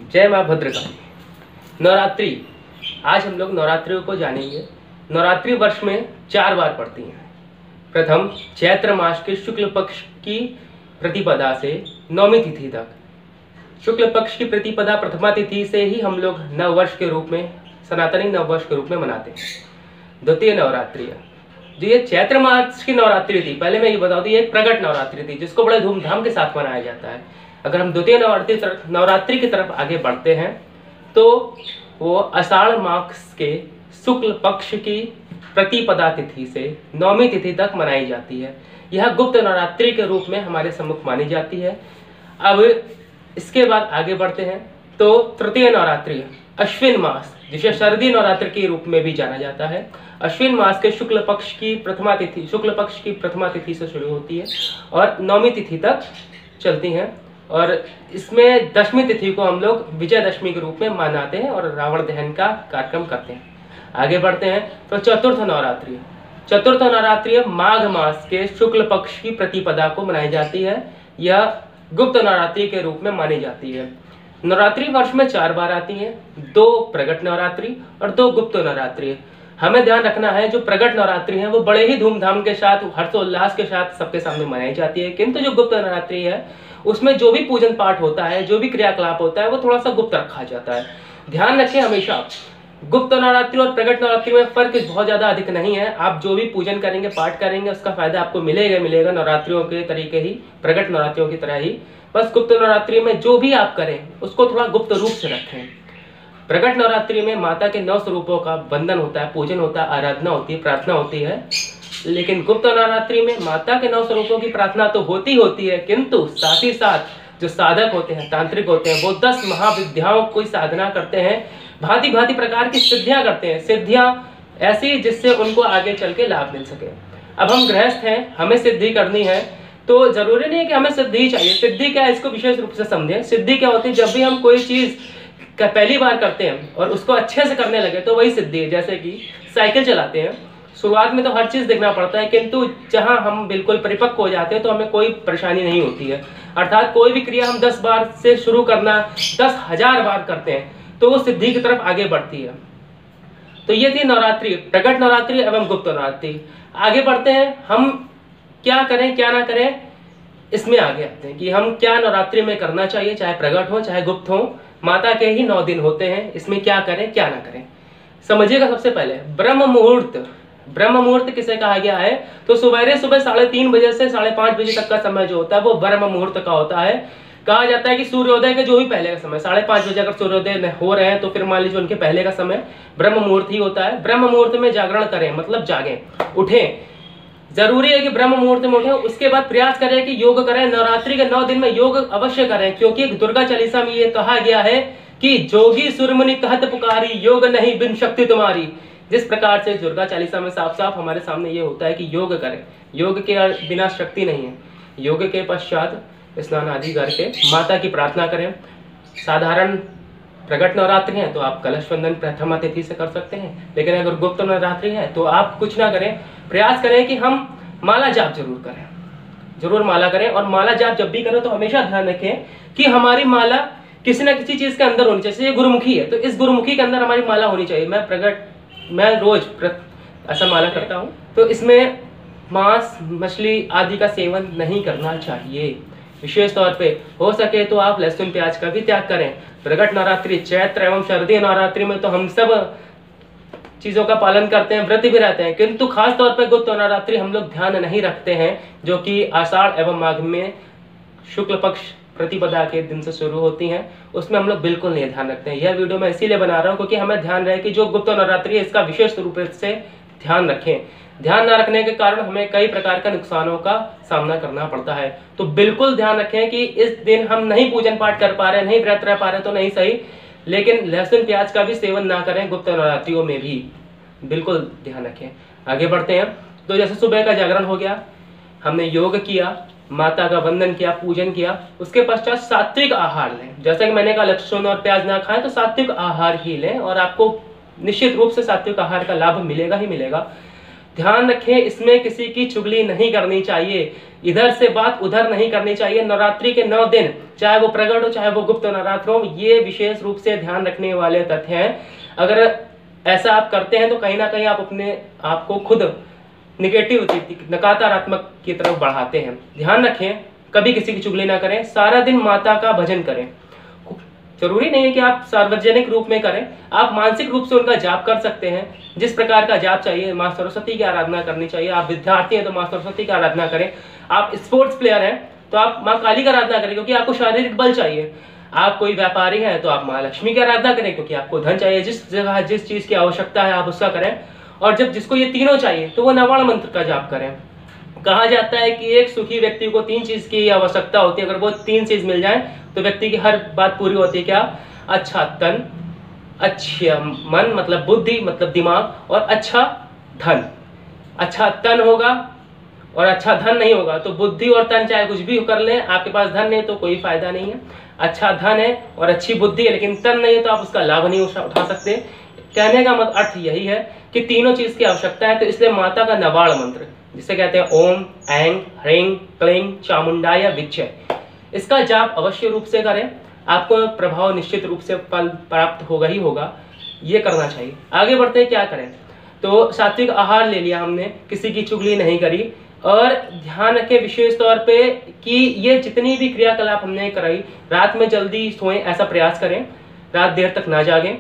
जय माँ भद्रकाली। नवरात्रि, आज हम लोग नवरात्रियों को जानेंगे। नवरात्रि वर्ष में 4 बार पड़ती हैं। प्रथम चैत्र मास के शुक्ल पक्ष की प्रतिपदा से नौमी तिथि तक। शुक्ल पक्ष की प्रतिपदा प्रथमा तिथि से ही हम लोग नववर्ष के रूप में, सनातनी नववर्ष के रूप में मनाते हैं। द्वितीय नवरात्रि, जो ये चैत्र मास की नवरात्रि थी, पहले मैं ये बता दूं, ये एक प्रगट नवरात्रि थी जिसको बड़े धूमधाम के साथ मनाया जाता है। अगर हम द्वितीय नवरात्रि की तरफ आगे बढ़ते हैं तो वो आषाढ़ मास के शुक्ल पक्ष की प्रतिपदा तिथि से नौमी तिथि तक मनाई जाती है। यह गुप्त नवरात्रि के रूप में हमारे सम्मुख मानी जाती है। अब इसके बाद आगे बढ़ते हैं तो तृतीय नवरात्रि, अश्विन मास, जिसे शरदी नवरात्रि के रूप में भी जाना जाता है। अश्विन मास के शुक्ल पक्ष की प्रथमा तिथि से शुरू होती है और नौमी तिथि तक चलती हैं। और इसमें दशमी तिथि को हम लोग विजयदशमी के रूप में मनाते हैं और रावण दहन का कार्यक्रम करते हैं। आगे बढ़ते हैं तो चतुर्थ नवरात्रि माघ मास के शुक्ल पक्ष की प्रतिपदा को मनाई जाती है। यह गुप्त नवरात्रि के रूप में मानी जाती है। नवरात्रि वर्ष में 4 बार आती हैं, 2 प्रगट नवरात्रि और 2 गुप्त नवरात्रि। हमें ध्यान रखना है, जो प्रगट नवरात्रि है वो बड़े ही धूमधाम के साथ, हर्षोल्लास के साथ सबके सामने मनाई जाती है। किंतु जो गुप्त नवरात्रि है उसमें जो भी पूजन पाठ होता है, जो भी क्रियाकलाप होता है, वो थोड़ा सा गुप्त रखा जाता है। ध्यान रखें हमेशा, गुप्त नवरात्रि और प्रगट नवरात्रि में फर्क बहुत ज्यादा अधिक नहीं है। आप जो भी पूजन करेंगे, पाठ करेंगे, उसका फायदा आपको मिलेगा नवरात्रियों के तरीके ही, प्रगट नवरात्रियों की तरह ही। बस गुप्त नवरात्रि में जो भी आप करें उसको थोड़ा गुप्त रूप से रखें। प्रगट नवरात्रि में माता के 9 स्वरूपों का वंदन होता है, पूजन होता है, आराधना होती है, प्रार्थना होती है। लेकिन गुप्त नवरात्रि में माता के 9 स्वरूपों की प्रार्थना तो होती है, किंतु साथ ही साथ जो साधक होते हैं, तांत्रिक होते हैं, वो 10 महाविद्याओं की साधना करते हैं, भांति भांति प्रकार की सिद्धियां करते हैं। सिद्धियां ऐसी जिससे उनको आगे चल के लाभ मिल सके। अब हम गृहस्थ हैं, हमें सिद्धि करनी है, तो जरूरी नहीं है कि हमें सिद्धि ही चाहिए। सिद्धि क्या है, इसको विशेष रूप से समझें। सिद्धि क्या होती है, जब भी हम कोई चीज पहली बार करते हैं और उसको अच्छे से करने लगे तो वही सिद्धि है। जैसे कि साइकिल चलाते हैं, शुरुआत में तो हर चीज देखना पड़ता है, किंतु जहां हम बिल्कुल परिपक्व हो जाते हैं तो हमें कोई परेशानी नहीं होती है। अर्थात कोई भी क्रिया हम 10 बार से शुरू करना 10,000 बार करते हैं तो वो सिद्धि की तरफ आगे बढ़ती है। तो ये थी नवरात्रि, प्रगट नवरात्रि एवं गुप्त नवरात्रि। आगे बढ़ते हैं, हम क्या करें क्या ना करें, इसमें आगे आते हैं कि हम क्या नवरात्रि में करना चाहिए, चाहे प्रगट हो चाहे गुप्त हो। माता के ही 9 दिन होते हैं, इसमें क्या करें क्या ना करें समझिएगा। सबसे पहले ब्रह्म मुहूर्त किसे कहा गया है, तो सुबह 3:30 बजे से 5:30 बजे तक का समय जो होता है वो ब्रह्म मुहूर्त का होता है। कहा जाता है कि सूर्योदय के जो भी पहले का समय, 5:30 बजे अगर सूर्योदय हो रहे हैं तो फिर मान लीजिए उनके पहले का समय ब्रह्म मुहूर्त ही होता है। ब्रह्म मुहूर्त में जागरण करें, मतलब जागें, उठें। जरूरी है कि ब्रह्म मुहूर्त में उठें। उसके बाद प्रयास करें कि योग करें। नवरात्रि के 9 दिन में योग अवश्य करें, क्योंकि दुर्गा चालीसा में ये कहा गया है कि जोगी सुरमुनि कहत पुकारी, योग नहीं बिन शक्ति तुम्हारी। जिस प्रकार से दुर्गा चालीसा में साफ साफ हमारे सामने ये होता है कि योग करें, योग के बिना शक्ति नहीं है। योग के पश्चात स्नान आदि करके माता की प्रार्थना करें। साधारण प्रगट नवरात्रि है तो आप कलश वंदन प्रथमा तिथि से कर सकते हैं, लेकिन अगर गुप्त नवरात्रि है तो आप कुछ ना करें, प्रयास करें कि हम माला जाप जरूर करें, जरूर माला करें। और माला जाप जब भी करें तो हमेशा ध्यान रखें कि हमारी माला किसी ना किसी चीज के अंदर होनी चाहिए। जैसे ये गुरुमुखी है तो इस गुरुमुखी के अंदर हमारी माला होनी चाहिए। मैं रोज ऐसा माला करता हूँ, तो इसमें मांस मछली आदि का सेवन नहीं करना चाहिए। विशेष तौर पे हो सके तो आप लहसुन प्याज का भी त्याग करें। प्रगट नवरात्रि, चैत्र एवं शरदीय नवरात्रि में तो हम सब चीजों का पालन करते हैं, व्रत भी रहते हैं, किंतु खास तौर पर गुप्त नवरात्रि हम लोग ध्यान नहीं रखते हैं, जो कि आषाढ़ एवं माघ में शुक्ल पक्ष प्रतिपदा के दिन से शुरू होती हैं। उसमें हम लोग बिल्कुल नहीं ध्यान रखते हैं। यह वीडियो मैं इसीलिए बना रहा हूँ क्योंकि हमें ध्यान रहे कि जो गुप्त नवरात्रि है इसका विशेष रूप से ध्यान रखें। ध्यान न रखने के कारण हमें कई प्रकार का नुकसानों का सामना करना पड़ता है। तो बिल्कुल ध्यान रखें कि इस दिन हम नहीं पूजन पाठ कर पा रहे, नहीं व्रत रह पा रहे तो नहीं सही, लेकिन लहसुन प्याज का भी सेवन ना करें गुप्त नवरात्रियों में भी, बिल्कुल ध्यान रखें। आगे बढ़ते हैं तो जैसे सुबह का जागरण हो गया, हमने योग किया, माता का वंदन किया, पूजन किया, उसके पश्चात सात्विक आहार लें। जैसा कि मैंने कहा लहसुन और प्याज ना खाएं तो सात्विक आहार ही लें और आपको निश्चित रूप से सात्विक आहार का लाभ मिलेगा ही मिलेगा। ध्यान रखें, इसमें किसी की चुगली नहीं करनी चाहिए, इधर से बात उधर नहीं करनी चाहिए। नवरात्रि के 9 दिन, चाहे वो प्रकट हो चाहे वो गुप्त नवरात्र हो, ये विशेष रूप से ध्यान रखने वाले तथ्य हैं। अगर ऐसा आप करते हैं तो कहीं ना कहीं आप अपने आप को खुद निगेटिव, नकारात्मक की तरफ बढ़ाते हैं। ध्यान रखें, कभी किसी की चुगली ना करें, सारा दिन माता का भजन करें। जरूरी नहीं है कि आप सार्वजनिक रूप में करें, आप मानसिक रूप से उनका जाप कर सकते हैं। जिस प्रकार का जाप चाहिए, माँ सरस्वती की आराधना करनी चाहिए। आप विद्यार्थी हैं तो माँ सरस्वती की आराधना करें। आप स्पोर्ट्स प्लेयर हैं तो आप माँ काली की आराधना करें, क्योंकि आपको शारीरिक बल चाहिए। आप कोई व्यापारी हैं तो आप माँ लक्ष्मी की आराधना करें, क्योंकि आपको धन चाहिए। जिस जगह जिस चीज की आवश्यकता है आप उसका करें। और जब जिसको ये तीनों चाहिए तो वो नवाण मंत्र का जाप करें। कहा जाता है कि एक सुखी व्यक्ति को 3 चीज की आवश्यकता होती है, अगर वो 3 चीज मिल जाए तो व्यक्ति की हर बात पूरी होती है। क्या? अच्छा तन, अच्छा मन मतलब बुद्धि मतलब दिमाग, और अच्छा धन। अच्छा तन होगा और अच्छा धन नहीं होगा तो बुद्धि और तन चाहे कुछ भी कर लें, आपके पास धन नहीं तो कोई फायदा नहीं है। अच्छा धन है और अच्छी बुद्धि है लेकिन तन नहीं है तो आप उसका लाभ नहीं उठा सकते। कहने का मतलब अर्थ यही है कि तीनों चीज की आवश्यकता है, तो इसलिए माता का नवाड़ मंत्र जिसे कहते हैं ओम ऐं ह्रीं क्लीं चामुंडाय विच्चे, इसका जाप अवश्य रूप से करें। आपको प्रभाव निश्चित रूप से फल प्राप्त होगा ही होगा। ये करना चाहिए। आगे बढ़ते हैं, क्या करें? तो सात्विक आहार ले लिया हमने, किसी की चुगली नहीं करी, और ध्यान रखें विशेष तौर पे कि ये जितनी भी क्रियाकलाप हमने कराई, रात में जल्दी सोएं ऐसा प्रयास करें, रात देर तक ना जागें।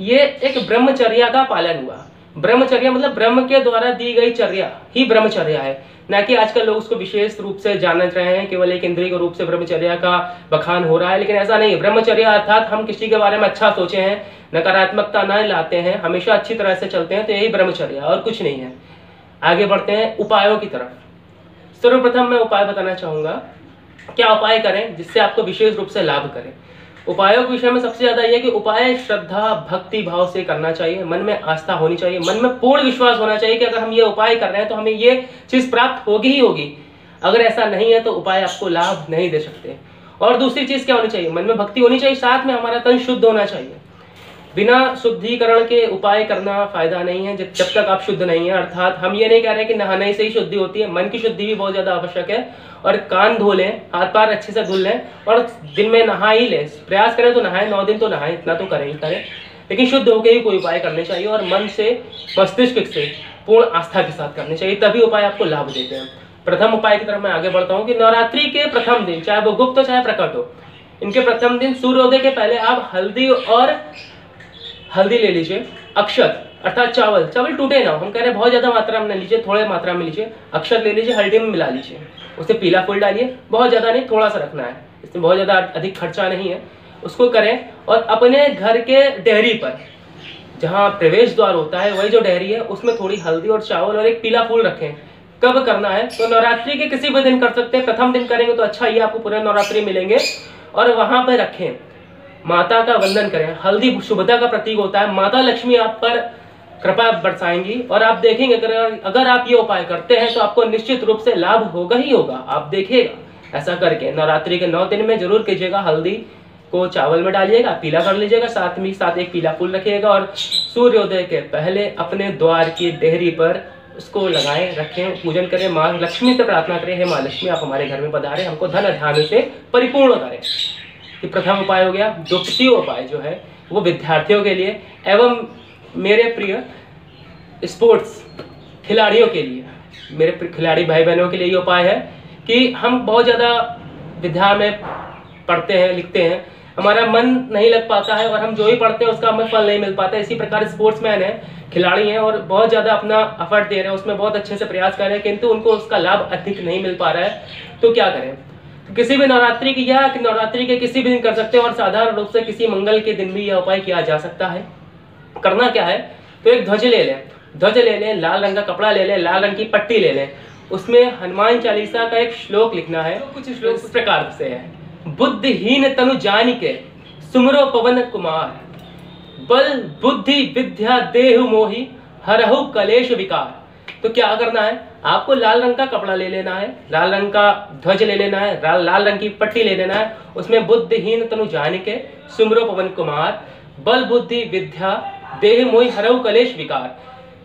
ये एक ब्रह्मचर्या का पालन हुआ। ब्रह्मचर्या मतलब ब्रह्म के द्वारा दी गई चर्या ही ब्रह्मचर्या है, ना कि आजकल लोग उसको विशेष रूप से जान रहे हैं, केवल एक इंद्रिय के रूप से ब्रह्मचर्या का बखान हो रहा है। लेकिन ऐसा नहीं है। ब्रह्मचर्या अर्थात हम किसी के बारे में अच्छा सोचे हैं, नकारात्मकता न लाते हैं, हमेशा अच्छी तरह से चलते हैं, तो यही ब्रह्मचर्या और कुछ नहीं है। आगे बढ़ते हैं उपायों की तरफ। सर्वप्रथम मैं उपाय बताना चाहूंगा, क्या उपाय करें जिससे आपको विशेष रूप से लाभ करें। उपायों के विषय में सबसे ज्यादा यह कि उपाय श्रद्धा भक्ति भाव से करना चाहिए, मन में आस्था होनी चाहिए, मन में पूर्ण विश्वास होना चाहिए कि अगर हम ये उपाय कर रहे हैं तो हमें ये चीज प्राप्त होगी ही होगी। अगर ऐसा नहीं है तो उपाय आपको लाभ नहीं दे सकते। और दूसरी चीज क्या होनी चाहिए? मन में भक्ति होनी चाहिए, साथ में हमारा तन शुद्ध होना चाहिए। बिना शुद्धिकरण के उपाय करना फायदा नहीं है जब तक आप शुद्ध नहीं है। अर्थात हम ये नहीं कह रहे कि नहाने से ही शुद्धि होती है, मन की शुद्धि भी बहुत ज्यादा आवश्यक है। और कान धो लें, हाथ पैर अच्छे से धुल लें, और दिन में नहा ही लें। प्रयास करें तो नहाएं, 9 दिन तो नहाएं, इतना तो करें ही करें, लेकिन शुद्ध होकर ही कोई उपाय करने चाहिए और मन से मस्तिष्क से पूर्ण आस्था के साथ करने चाहिए, तभी उपाय आपको लाभ देते हैं। प्रथम उपाय की तरफ मैं आगे बढ़ता हूँ कि नवरात्रि के प्रथम दिन, चाहे वो गुप्त हो चाहे प्रकट हो, इनके प्रथम दिन सूर्योदय के पहले आप हल्दी ले लीजिए, अक्षत अर्थात चावल टूटे ना हो, हम कह रहे हैं बहुत ज्यादा मात्रा में न लीजिए, थोड़े मात्रा में लीजिए। अक्षत ले लीजिए, हल्दी में मिला लीजिए, उसे पीला फूल डालिए, बहुत ज्यादा नहीं, थोड़ा सा रखना है, इसमें बहुत ज्यादा अधिक खर्चा नहीं है। उसको करें और अपने घर के डेहरी पर, जहाँ प्रवेश द्वार होता है वही जो डेहरी है, उसमें थोड़ी हल्दी और चावल और एक पीला फूल रखें। कब करना है? तो नवरात्रि के किसी भी दिन कर सकते हैं, प्रथम दिन करेंगे तो अच्छा ही आपको पूरे नवरात्रि मिलेंगे। और वहां पर रखें, माता का वंदन करें। हल्दी शुभता का प्रतीक होता है, माता लक्ष्मी आप पर कृपा बरसाएंगी और आप देखेंगे अगर आप ये उपाय करते हैं तो आपको निश्चित रूप से लाभ होगा ही होगा, आप देखिएगा। ऐसा करके नवरात्रि के 9 दिन में जरूर कीजिएगा। हल्दी को चावल में डालिएगा, पीला कर लीजिएगा, साथ एक पीला फूल रखिएगा और सूर्योदय के पहले अपने द्वार की देहरी पर उसको लगाएं, रखें, पूजन करें, माँ लक्ष्मी से प्रार्थना करें, हे माँ लक्ष्मी आप हमारे घर में पधारें, हमको धन धान्य से परिपूर्ण करें। ये प्रथम उपाय हो गया। द्वितीय उपाय जो है वो विद्यार्थियों के लिए एवं मेरे प्रिय स्पोर्ट्स खिलाड़ियों के लिए, मेरे खिलाड़ी भाई बहनों के लिए ये उपाय है कि हम बहुत ज़्यादा विद्या में पढ़ते हैं, लिखते हैं, हमारा मन नहीं लग पाता है और हम जो ही पढ़ते हैं उसका हमें फल नहीं मिल पाता है। इसी प्रकार स्पोर्ट्समैन है, खिलाड़ी हैं और बहुत ज़्यादा अपना एफर्ट दे रहे हैं, उसमें बहुत अच्छे से प्रयास कर रहे हैं, किंतु उनको उसका लाभ अधिक नहीं मिल पा रहा है। तो क्या करें? तो किसी भी नवरात्रि की या नवरात्रि के किसी भी दिन कर सकते हैं और साधारण रूप से किसी मंगल के दिन भी यह उपाय किया जा सकता है। करना क्या है? तो एक ध्वज ले लें, लाल रंग का कपड़ा ले लें, लाल रंग की पट्टी ले लें, उसमें हनुमान चालीसा का एक श्लोक लिखना है। तो कुछ श्लोक इस प्रकार से है, बुद्धिहीन तनु जानिके सुमरो पवन कुमार, बल बुद्धि विद्या देहु मोहि हरहु कलेश विकार। तो क्या करना है? आपको लाल रंग का कपड़ा ले लेना है, लाल रंग का ध्वज ले लेना है, लाल रंग की पट्टी ले लेना है, उसमें बुद्धिहीन तनु जानिके सुमरो पवन कुमार, बल बुद्धि विद्या देह मोहि हरहु कलेश विकार,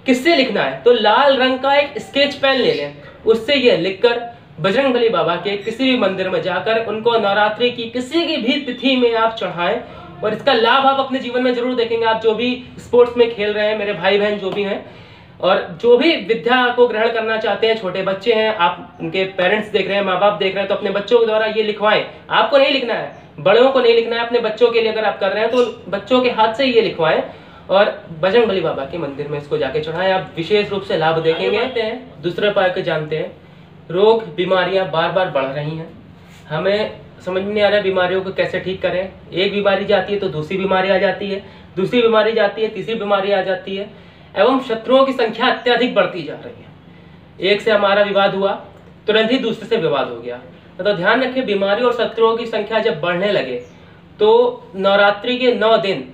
किससे लिखना है तो लाल रंग का एक स्केच पेन ले लें, उससे ये लिखकर बजरंगबली बाबा के किसी भी मंदिर में जाकर उनको नवरात्रि की किसी की भी तिथि में आप चढ़ाएं, और इसका लाभ आप अपने जीवन में जरूर देखेंगे। आप जो भी स्पोर्ट्स में खेल रहे हैं, मेरे भाई बहन जो भी हैं, और जो भी विद्या को ग्रहण करना चाहते हैं, छोटे बच्चे हैं, आप उनके पेरेंट्स देख रहे हैं, माँ बाप देख रहे हैं, तो अपने बच्चों के द्वारा ये लिखवाएं। आपको नहीं लिखना है, बड़ों को नहीं लिखना है, अपने बच्चों के लिए अगर आप कर रहे हैं तो बच्चों के हाथ से ये लिखवाएं और बजरंगबली बाबा के मंदिर में इसको जाके चढ़ाएं। आप विशेष रूप से लाभ देखेंगे। दूसरे उपाय को जानते हैं। रोग बीमारियां बार बार बढ़ रही हैं, हमें समझ नहीं आ रहा है बीमारियों को कैसे ठीक करें। एक बीमारी जाती है तो दूसरी बीमारी आ जाती है, दूसरी बीमारी जाती है तीसरी बीमारी आ जाती है, एवं शत्रुओं की संख्या अत्यधिक बढ़ती जा रही है। एक से हमारा विवाद हुआ, तुरंत ही दूसरे से विवाद हो गया। तो ध्यान रखें, बीमारी और शत्रुओं की संख्या जब बढ़ने लगे तो नवरात्रि के 9 दिन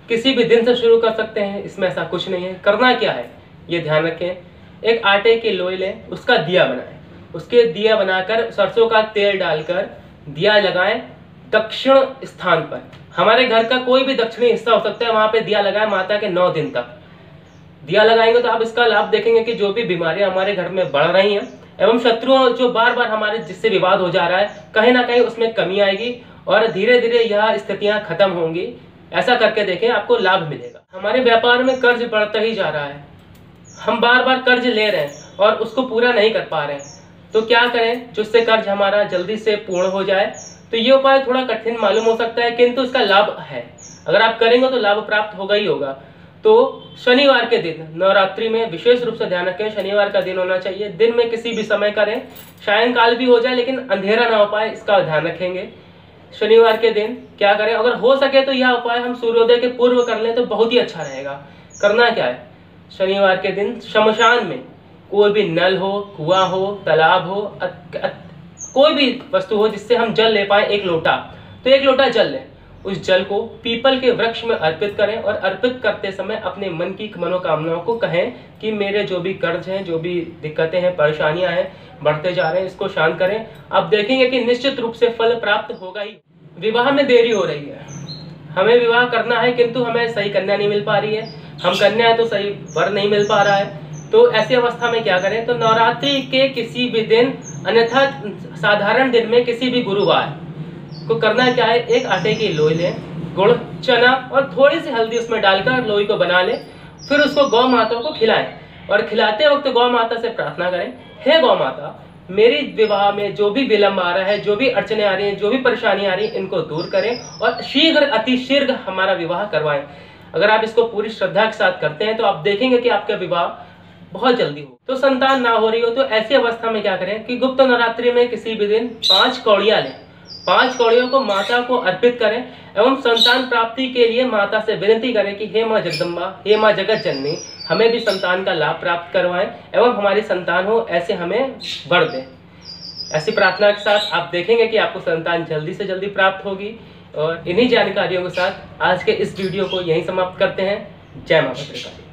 किसी भी दिन से शुरू कर सकते हैं, इसमें ऐसा कुछ नहीं है। करना क्या है ये ध्यान रखें। एक आटे की लोई लें, उसका दिया बनाएं, उसके दिया बनाकर सरसों का तेल डालकर दिया लगाएं दक्षिण स्थान पर। हमारे घर का कोई भी दक्षिणी हिस्सा हो सकता है, वहां पे दिया लगाएं माता के 9 दिन तक। दिया लगाएंगे तो आप इसका लाभ देखेंगे कि जो भी बीमारियां हमारे घर में बढ़ रही हैं एवं शत्रुओं जो बार बार हमारे जिससे विवाद हो जा रहा है, कहीं ना कहीं उसमें कमी आएगी और धीरे धीरे यह स्थितियां खत्म होंगी। ऐसा करके देखें, आपको लाभ मिलेगा। हमारे व्यापार में कर्ज बढ़ता ही जा रहा है, हम बार बार कर्ज ले रहे हैं और उसको पूरा नहीं कर पा रहे हैं, तो क्या करें जिससे कर्ज हमारा जल्दी से पूर्ण हो जाए। तो ये उपाय थोड़ा कठिन मालूम हो सकता है, किंतु इसका लाभ है। अगर आप करेंगे तो लाभ प्राप्त होगा ही होगा। तो शनिवार के दिन नवरात्रि में विशेष रूप से ध्यान रखें, शनिवार का दिन होना चाहिए। दिन में किसी भी समय करें, सायंकाल भी हो जाए लेकिन अंधेरा ना हो पाए, इसका ध्यान रखेंगे। शनिवार के दिन क्या करें, अगर हो सके तो यह उपाय हम सूर्योदय के पूर्व कर लें तो बहुत ही अच्छा रहेगा। करना क्या है, शनिवार के दिन शमशान में कोई भी नल हो, कुआं हो, तालाब हो, कोई भी वस्तु हो जिससे हम जल ले पाए, एक लोटा, तो एक लोटा जल लें। उस जल को पीपल के वृक्ष में अर्पित करें और अर्पित करते समय अपने मन की मनोकामनाओं को कहें कि मेरे जो भी कर्ज हैं, जो भी दिक्कतें हैं, परेशानियां हैं, बढ़ते जा रहे हैं, इसको शांत करें। आप देखेंगे कि निश्चित रूप से फल प्राप्त होगा ही। विवाह में देरी हो रही है, हमें विवाह करना है किंतु हमें सही कन्या नहीं मिल पा रही है, हम कन्या है तो सही वर नहीं मिल पा रहा है, तो ऐसी अवस्था में क्या करें। तो नवरात्रि के किसी भी दिन, अन्यथा साधारण दिन में किसी भी गुरुवार को करना क्या है, एक आटे की लोई लें, गुड़, चना और थोड़ी सी हल्दी उसमें डालकर लोई को बना लें। फिर उसको गौ माता को खिलाएं और खिलाते वक्त गौ माता से प्रार्थना करें, हे गौ माता, मेरी विवाह में जो भी विलंब आ रहा है, जो भी अड़चने आ रही हैं, जो भी परेशानी आ रही है, इनको दूर करें और शीघ्र अतिशीघ्र हमारा विवाह करवाएं। अगर आप इसको पूरी श्रद्धा के साथ करते हैं तो आप देखेंगे कि आपका विवाह बहुत जल्दी हो। तो संतान ना हो रही हो तो ऐसी अवस्था में क्या करें कि गुप्त नवरात्रि में किसी भी दिन 5 कौड़ियां लें, 5 कौड़ियों को माता को अर्पित करें एवं संतान प्राप्ति के लिए माता से विनती करें कि हे माँ जगदम्बा, हे माँ जगत जननी, हमें भी संतान का लाभ प्राप्त करवाएं एवं हमारी संतान हो ऐसे हमें वर दें। ऐसी प्रार्थना के साथ आप देखेंगे कि आपको संतान जल्दी से जल्दी प्राप्त होगी। और इन्हीं जानकारियों के साथ आज के इस वीडियो को यहीं समाप्त करते हैं। जय मां भद्रकाली।